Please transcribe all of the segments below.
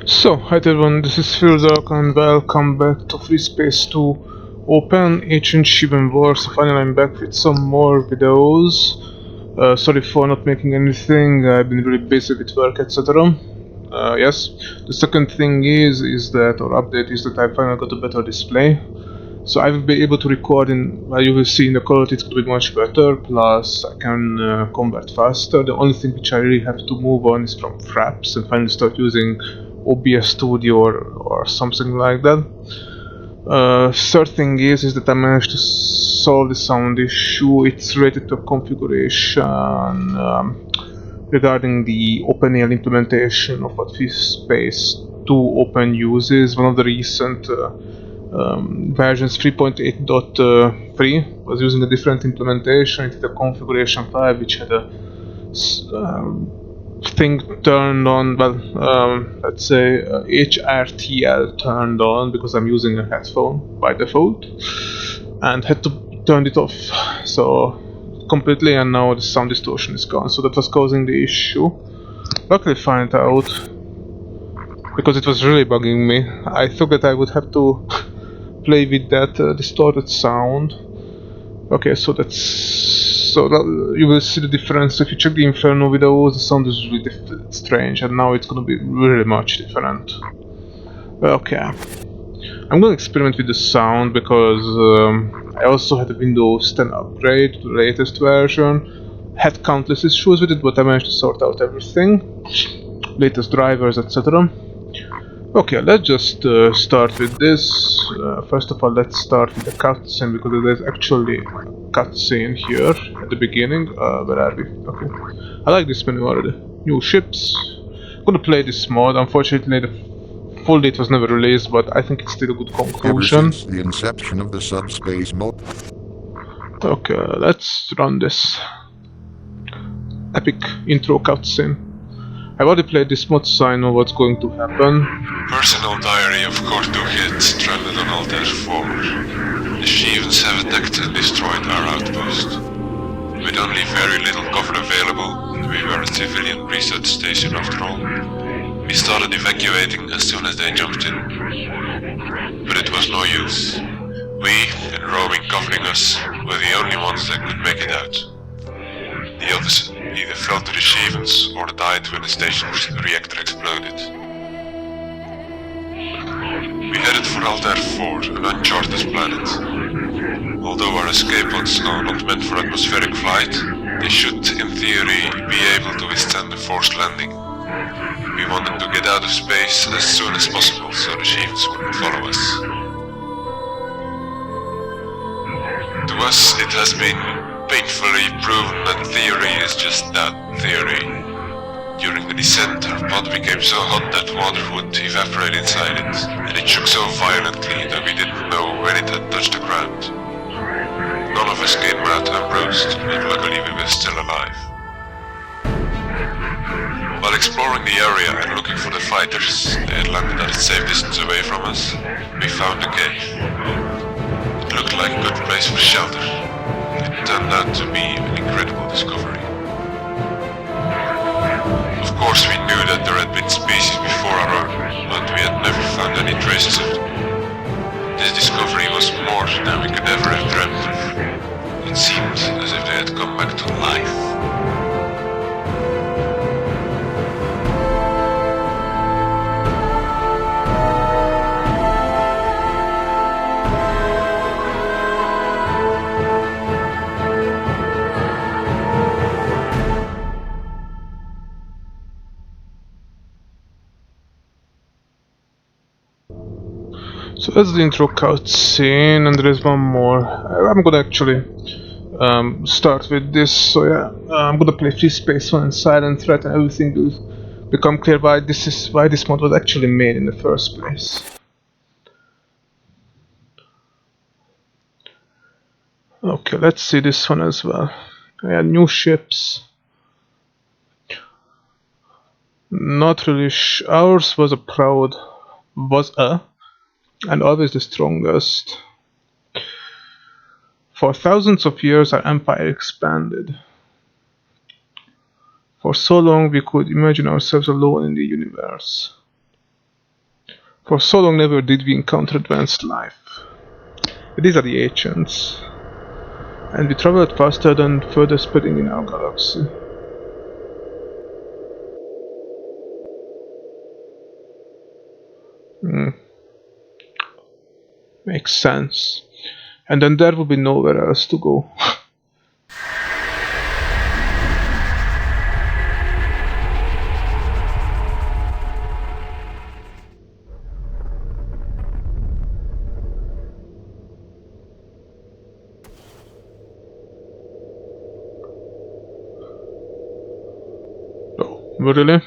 So, hi everyone, this is Firzak and welcome back to FreeSpace to open Ancient Shivan War. So finally I'm back with some more videos. Sorry for not making anything, I've been really busy with work, etc. Yes, the second thing is that, or update is that I finally got a better display. So I will be able to record in, well, you will see in the quality it's going to be much better, plus I can convert faster. The only thing which I really have to move on is from Fraps and finally start using OBS Studio or something like that. Third thing is that I managed to solve the sound issue. It's related to configuration regarding the OpenAL implementation of what FreeSpace 2 Open uses. One of the recent versions 3.8.3 was using a different implementation. It's the configuration file which had a thing turned on, well, let's say HRTL turned on because I'm using a headphone by default and had to turn it off so completely, and now the sound distortion is gone, so that was causing the issue. Luckily found it out because it was really bugging me. I thought that I would have to play with that distorted sound. Okay, so you will see the difference. If you check the Inferno videos, the sound is really strange, and now it's gonna be really much different. Okay, I'm gonna experiment with the sound because I also had a Windows 10 upgrade to the latest version. Had countless issues with it, but I managed to sort out everything, latest drivers, etc. Okay, let's just start with this. First of all, let's start with the cutscene because there's actually a cutscene here at the beginning. Where are we? Okay. I like this menu already. New ships. I'm gonna play this mod. Unfortunately, the full date was never released, but I think it's still a good conclusion. Ever since the inception of the subspace mode. Okay, let's run this epic intro cutscene. I've already played this mod, so I know what's going to happen. Personal diary of Corto Hit, stranded on Altair 4. The Shivans have attacked and destroyed our outpost. With only very little cover available, we were a civilian research station after all. We started evacuating as soon as they jumped in. But it was no use. We, and roaming covering us, were the only ones that could make it out. The others either fell to the Shivans or died when the station's reactor exploded. We headed for Altair 4, an uncharted planet. Although our escape pods are not meant for atmospheric flight, they should, in theory, be able to withstand a forced landing. We wanted to get out of space as soon as possible so the Shivans wouldn't follow us. To us, it has been painfully proven that theory is just that, theory. During the descent, our pod became so hot that water would evaporate inside it, and it shook so violently that we didn't know when it had touched the ground. None of us came out unbruised, but luckily we were still alive. While exploring the area and looking for the fighters, they had landed at a safe distance away from us. We found a cave. It looked like a good place for shelter. It turned out to be an incredible discovery. Of course, we knew that there had been species before our own, but we had never found any traces of them. This discovery was more than we could ever have dreamt of. It seemed as if they had come back to life. So that's the intro cutscene, and there is one more. I'm gonna actually start with this. So yeah, I'm gonna play FreeSpace 1 and Silent Threat, and everything will become clear why this mod was actually made in the first place. Okay, let's see this one as well. Yeah, new ships. Not really. Ours was and always the strongest. For thousands of years our empire expanded. For so long we could imagine ourselves alone in the universe. For so long never did we encounter advanced life. These are the ancients. And we traveled faster than furthest pudding in our galaxy. Makes sense. And then there will be nowhere else to go. Oh, really?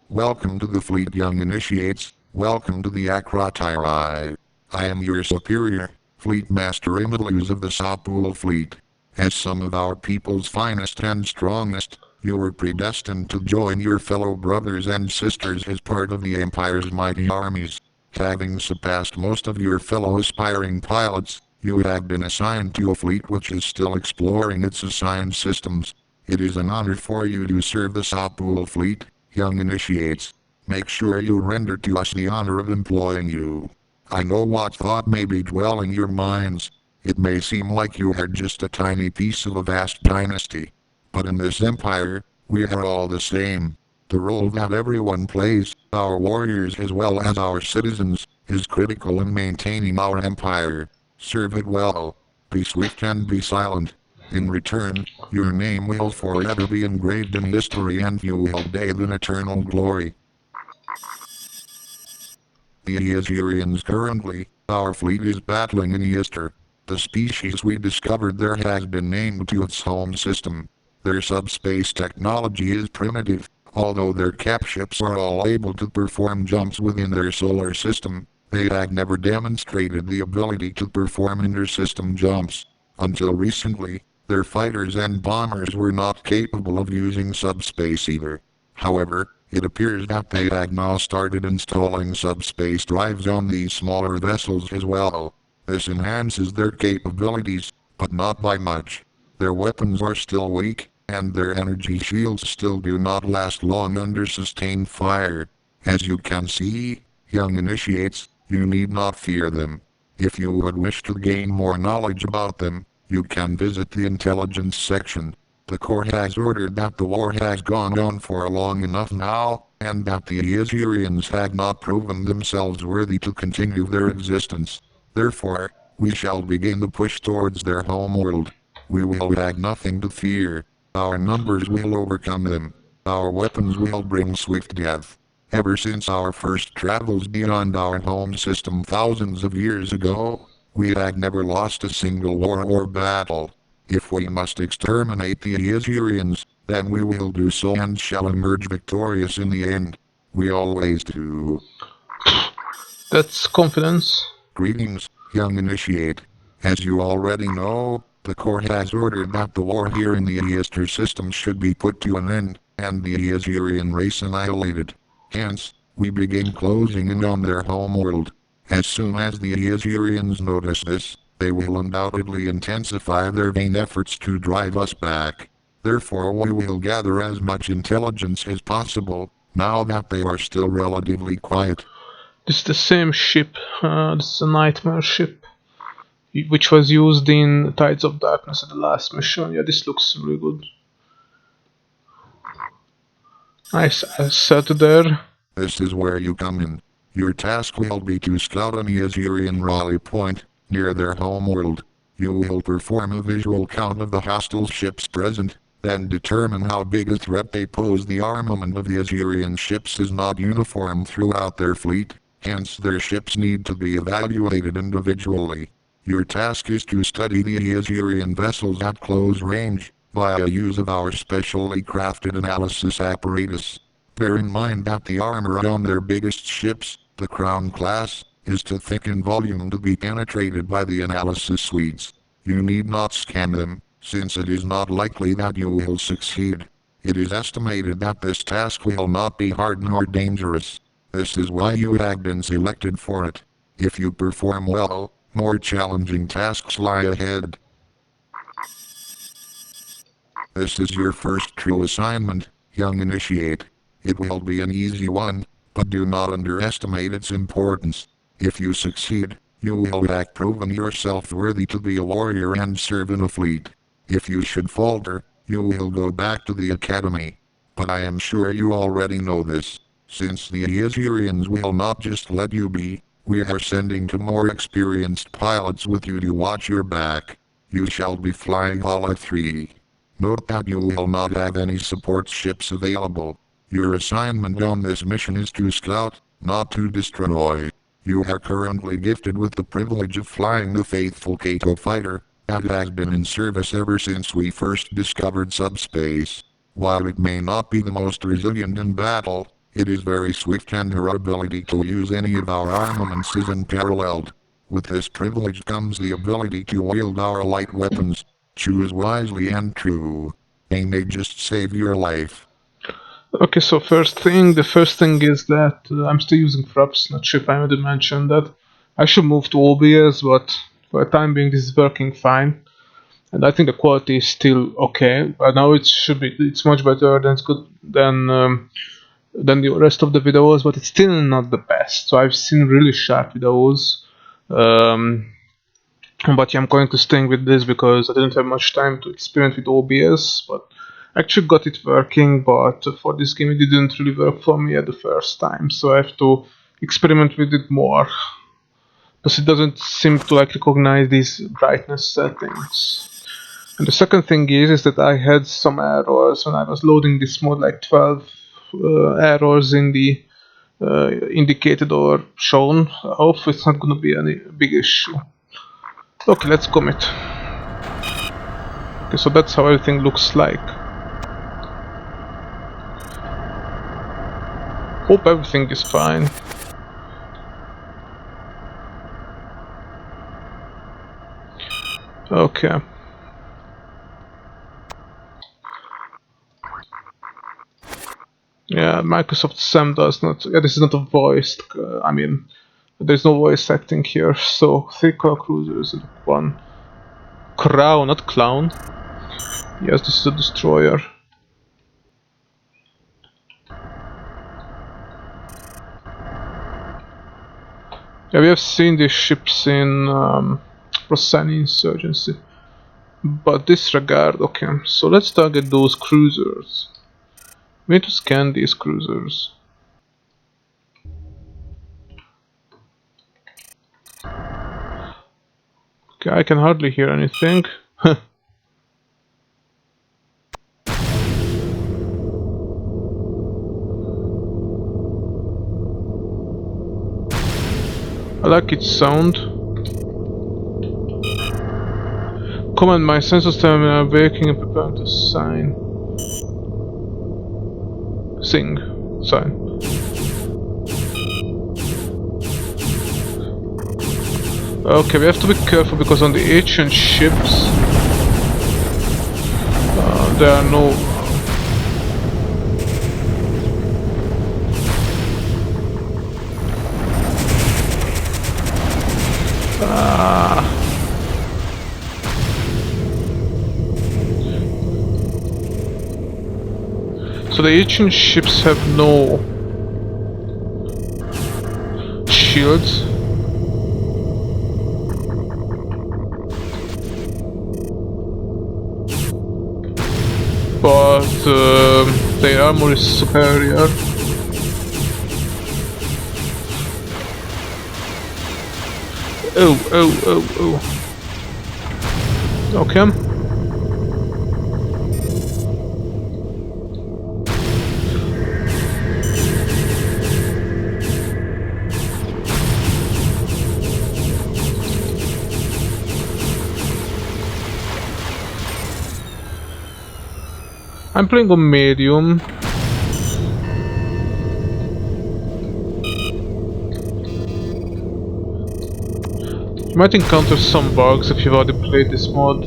Welcome to the fleet, young initiates. Welcome to the Akratiri. I am your superior, Fleet Master Imidluz of the Sapul Fleet. As some of our people's finest and strongest, you were predestined to join your fellow brothers and sisters as part of the Empire's mighty armies. Having surpassed most of your fellow aspiring pilots, you have been assigned to a fleet which is still exploring its assigned systems. It is an honor for you to serve the Sapul Fleet, young initiates. Make sure you render to us the honor of employing you. I know what thought may be dwelling your minds. It may seem like you are just a tiny piece of a vast dynasty. But in this empire, we are all the same. The role that everyone plays, our warriors as well as our citizens, is critical in maintaining our empire. Serve it well. Be swift and be silent. In return, your name will forever be engraved in history and you will bathe in eternal glory. The Easerians currently, our fleet is battling in Easter. The species we discovered there has been named to its home system. Their subspace technology is primitive, although their cap ships are all able to perform jumps within their solar system. They have never demonstrated the ability to perform inter-system jumps. Until recently, their fighters and bombers were not capable of using subspace either. However, it appears that they have now started installing subspace drives on these smaller vessels as well. This enhances their capabilities, but not by much. Their weapons are still weak, and their energy shields still do not last long under sustained fire. As you can see, young initiates, you need not fear them. If you would wish to gain more knowledge about them, you can visit the intelligence section. The court has ordered that the war has gone on for long enough now, and that the Easerians have not proven themselves worthy to continue their existence. Therefore, we shall begin the push towards their homeworld. We will have nothing to fear. Our numbers will overcome them. Our weapons will bring swift death. Ever since our first travels beyond our home system thousands of years ago, we have never lost a single war or battle. If we must exterminate the Easerians, then we will do so and shall emerge victorious in the end. We always do. That's confidence. Greetings, young initiate. As you already know, the court has ordered that the war here in the Easter system should be put to an end, and the Easerian race annihilated. Hence, we begin closing in on their homeworld. As soon as the Easerians notice this, they will undoubtedly intensify their vain efforts to drive us back. Therefore we will gather as much intelligence as possible, now that they are still relatively quiet. This is the same ship. This is a nightmare ship, which was used in Tides of Darkness at the last mission. Yeah, this looks really good. Nice asset there. This is where you come in. Your task will be to scout an Easerian rally point, near their homeworld. You will perform a visual count of the hostile ships present, then determine how big a threat they pose. The armament of the Easerian ships is not uniform throughout their fleet, hence their ships need to be evaluated individually. Your task is to study the Easerian vessels at close range, via use of our specially crafted analysis apparatus. Bear in mind that the armor on their biggest ships, the Crown class, is too thick in volume to be penetrated by the analysis suites. You need not scan them, since it is not likely that you will succeed. It is estimated that this task will not be hard nor dangerous. This is why you have been selected for it. If you perform well, more challenging tasks lie ahead. This is your first true assignment, young initiate. It will be an easy one, but do not underestimate its importance. If you succeed, you will have proven yourself worthy to be a warrior and serve in a fleet. If you should falter, you will go back to the academy. But I am sure you already know this. Since the Assyrians will not just let you be, we are sending two more experienced pilots with you to watch your back. You shall be flying all three. Note that you will not have any support ships available. Your assignment on this mission is to scout, not to destroy. You are currently gifted with the privilege of flying the faithful Kato fighter, that has been in service ever since we first discovered subspace. While it may not be the most resilient in battle, it is very swift and her ability to use any of our armaments is unparalleled. With this privilege comes the ability to wield our light weapons. Choose wisely and true. They may just save your life. Okay, so the first thing is that I'm still using Fraps. Not sure if I already mentioned that. I should move to OBS, but for the time being this is working fine. And I think the quality is still okay. But now it's much better than the rest of the videos, but it's still not the best. So I've seen really sharp videos. But yeah, I'm going to stay with this because I didn't have much time to experiment with OBS, but I actually got it working, but for this game it didn't really work for me at the first time, so I have to experiment with it more, because it doesn't seem to recognize these brightness settings. And the second thing is that I had some errors when I was loading this mod, like 12 errors in the indicated or shown. Hopefully it's not gonna be any big issue. Okay, let's commit. Okay, so that's how everything looks like. Hope everything is fine. Okay. Yeah, Microsoft Sam does not. Yeah, this is not a voiced. There's no voice acting here. So 3 car cruisers and 1 crow, not clown. Yes, this is a destroyer. Yeah, we have seen these ships in Rossani Insurgency. But disregard, okay. So let's target those cruisers. We need to scan these cruisers. Okay, I can hardly hear anything. I like its sound. Command, my sensors tell me I'm waking and preparing to sign. Sign. Okay, we have to be careful because on the ancient ships there are no... So the ancient ships have no shields. But their armor is superior. Oh. Okay. I'm playing on medium. You might encounter some bugs if you've already played this mod.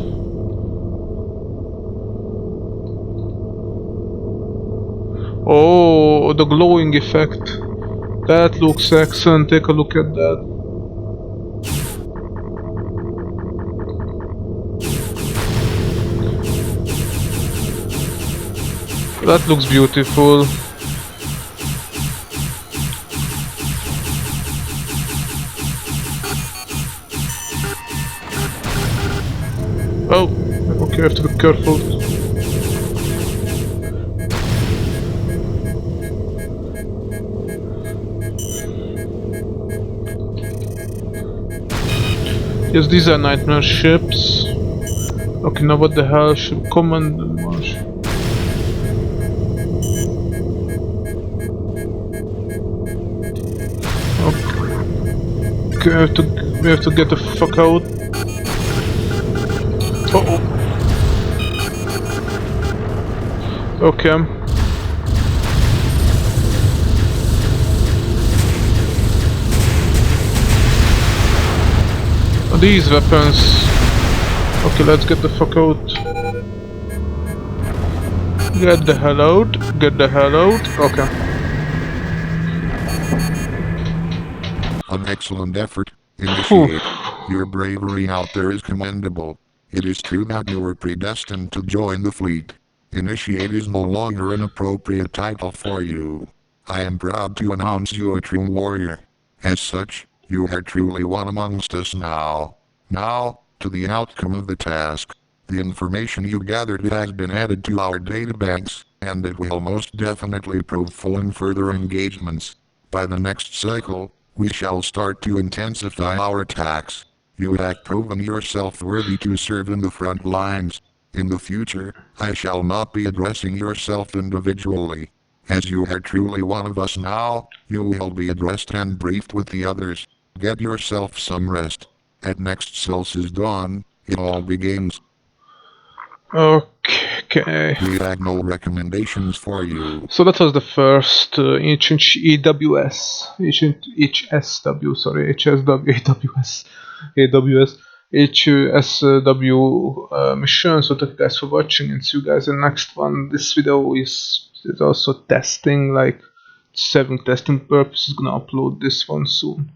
Oh, the glowing effect. That looks excellent, take a look at that. That looks beautiful. Oh, okay, I have to be careful. Yes, these are nightmare ships. Okay, now what the hell? Ship command and march. Okay, we have to get the fuck out. Uh oh. Okay. These weapons. Okay, let's get the fuck out. Get the hell out. Get the hell out. Okay. An excellent effort. Phew. Initiate. Your bravery out there is commendable. It is true that you were predestined to join the fleet. Initiate is no longer an appropriate title for you. I am proud to announce you a true warrior. As such, you are truly one amongst us now. Now, to the outcome of the task. The information you gathered has been added to our databanks, and it will most definitely prove full in further engagements. By the next cycle, we shall start to intensify our attacks. You have proven yourself worthy to serve in the front lines. In the future, I shall not be addressing yourself individually. As you are truly one of us now, you will be addressed and briefed with the others. Get yourself some rest. At next Celsius dawn, it all begins. Okay. We have no recommendations for you. So that was the first ancient AWS, ancient HSW, sorry, HSW, AWS, HSW mission. So thank you guys for watching and see you guys in the next one. This video is also testing, like 7 testing purposes. Gonna upload this one soon.